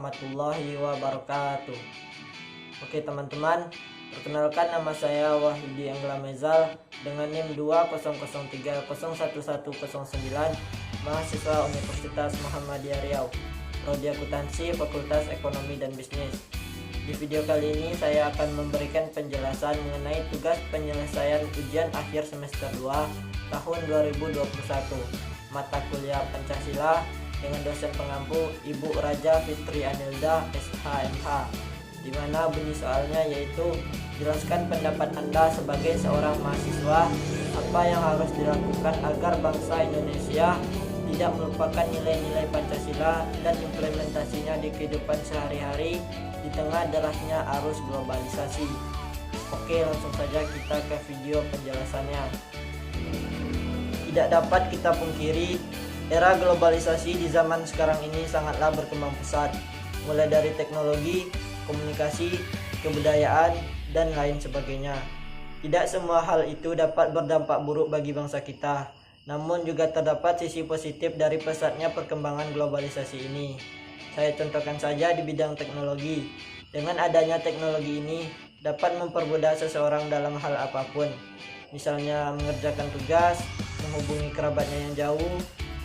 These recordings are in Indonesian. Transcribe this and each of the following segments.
warahmatullahi wabarakatuh. Oke teman-teman, perkenalkan nama saya Wahyudi Anggela Mezal dengan NIM 200301109, mahasiswa Universitas Muhammadiyah Riau, Prodi Akuntansi, Fakultas Ekonomi dan Bisnis. Di video kali ini saya akan memberikan penjelasan mengenai tugas penyelesaian ujian akhir semester 2 tahun 2021, mata kuliah Pancasila, dengan dosen pengampu Ibu Raja Fitri Anilda SHMH, di mana bunyi soalnya yaitu jelaskan pendapat Anda sebagai seorang mahasiswa, apa yang harus dilakukan agar bangsa Indonesia tidak melupakan nilai-nilai Pancasila dan implementasinya di kehidupan sehari-hari di tengah derasnya arus globalisasi. Oke, langsung saja kita ke video penjelasannya. Tidak dapat kita pungkiri, era globalisasi di zaman sekarang ini sangatlah berkembang pesat, mulai dari teknologi, komunikasi, kebudayaan, dan lain sebagainya. Tidak semua hal itu dapat berdampak buruk bagi bangsa kita, namun juga terdapat sisi positif dari pesatnya perkembangan globalisasi ini. Saya contohkan saja di bidang teknologi. Dengan adanya teknologi ini dapat mempermudah seseorang dalam hal apapun, misalnya mengerjakan tugas, menghubungi kerabatnya yang jauh,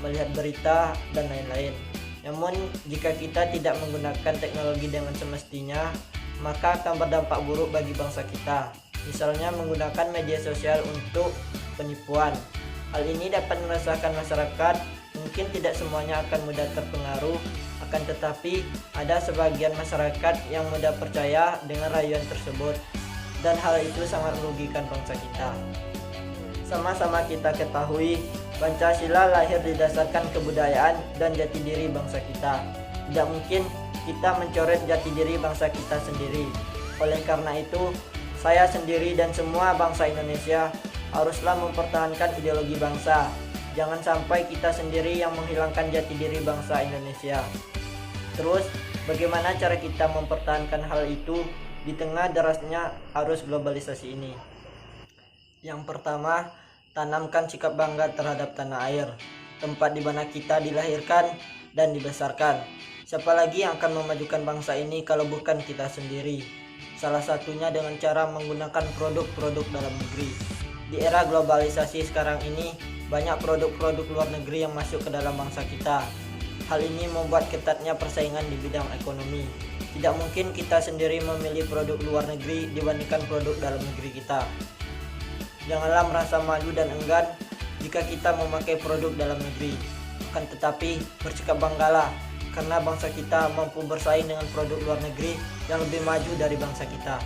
melihat berita, dan lain-lain. Namun jika kita tidak menggunakan teknologi dengan semestinya, maka akan berdampak buruk bagi bangsa kita, misalnya menggunakan media sosial untuk penipuan. Hal ini dapat meresahkan masyarakat. Mungkin tidak semuanya akan mudah terpengaruh, akan tetapi ada sebagian masyarakat yang mudah percaya dengan rayuan tersebut, dan hal itu sangat merugikan bangsa kita. Sama-sama kita ketahui, Pancasila lahir didasarkan kebudayaan dan jati diri bangsa kita. Tidak mungkin kita mencoret jati diri bangsa kita sendiri. Oleh karena itu, saya sendiri dan semua bangsa Indonesia haruslah mempertahankan ideologi bangsa. Jangan sampai kita sendiri yang menghilangkan jati diri bangsa Indonesia. Terus, bagaimana cara kita mempertahankan hal itu di tengah derasnya arus globalisasi ini? Yang pertama, tanamkan sikap bangga terhadap tanah air, tempat di mana kita dilahirkan dan dibesarkan. Siapa lagi yang akan memajukan bangsa ini kalau bukan kita sendiri? Salah satunya dengan cara menggunakan produk-produk dalam negeri. Di era globalisasi sekarang ini, banyak produk-produk luar negeri yang masuk ke dalam bangsa kita. Hal ini membuat ketatnya persaingan di bidang ekonomi. Tidak mungkin kita sendiri memilih produk luar negeri dibandingkan produk dalam negeri kita. Janganlah merasa malu dan enggan jika kita memakai produk dalam negeri. Akan tetapi bersikap banggalah karena bangsa kita mampu bersaing dengan produk luar negeri yang lebih maju dari bangsa kita.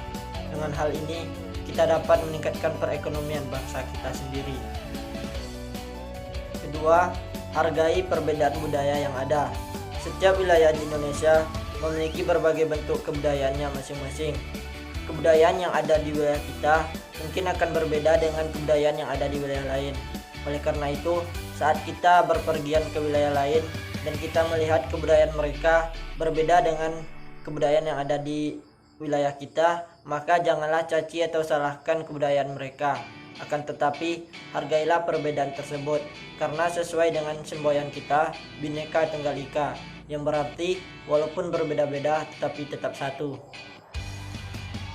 Dengan hal ini kita dapat meningkatkan perekonomian bangsa kita sendiri. Kedua, hargai perbedaan budaya yang ada. Setiap wilayah di Indonesia memiliki berbagai bentuk kebudayaannya masing-masing. Kebudayaan yang ada di wilayah kita mungkin akan berbeda dengan kebudayaan yang ada di wilayah lain. Oleh karena itu, saat kita berpergian ke wilayah lain dan kita melihat kebudayaan mereka berbeda dengan kebudayaan yang ada di wilayah kita, maka janganlah caci atau salahkan kebudayaan mereka. Akan tetapi, hargailah perbedaan tersebut, karena sesuai dengan semboyan kita, Bhinneka Tunggal Ika, yang berarti walaupun berbeda-beda tetapi tetap satu.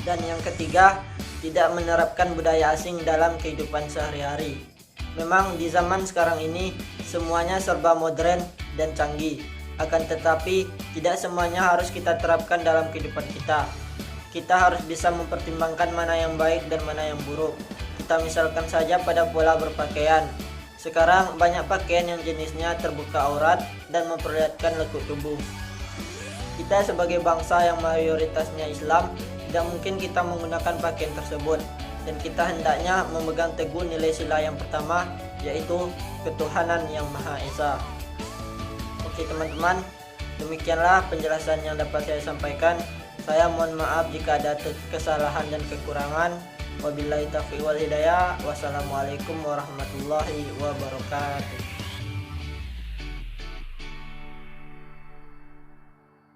Dan yang ketiga, tidak menerapkan budaya asing dalam kehidupan sehari-hari. Memang di zaman sekarang ini semuanya serba modern dan canggih, akan tetapi tidak semuanya harus kita terapkan dalam kehidupan kita. Kita harus bisa mempertimbangkan mana yang baik dan mana yang buruk. Kita misalkan saja pada pola berpakaian. Sekarang banyak pakaian yang jenisnya terbuka aurat dan memperlihatkan lekuk tubuh. Kita sebagai bangsa yang mayoritasnya Islam, tidak mungkin kita menggunakan pakaian tersebut, dan kita hendaknya memegang teguh nilai sila yang pertama, yaitu ketuhanan yang Maha Esa. Oke teman-teman, demikianlah penjelasan yang dapat saya sampaikan. Saya mohon maaf jika ada kesalahan dan kekurangan. Wabillahi taufiq wal hidayah. Wassalamualaikum warahmatullahi wabarakatuh.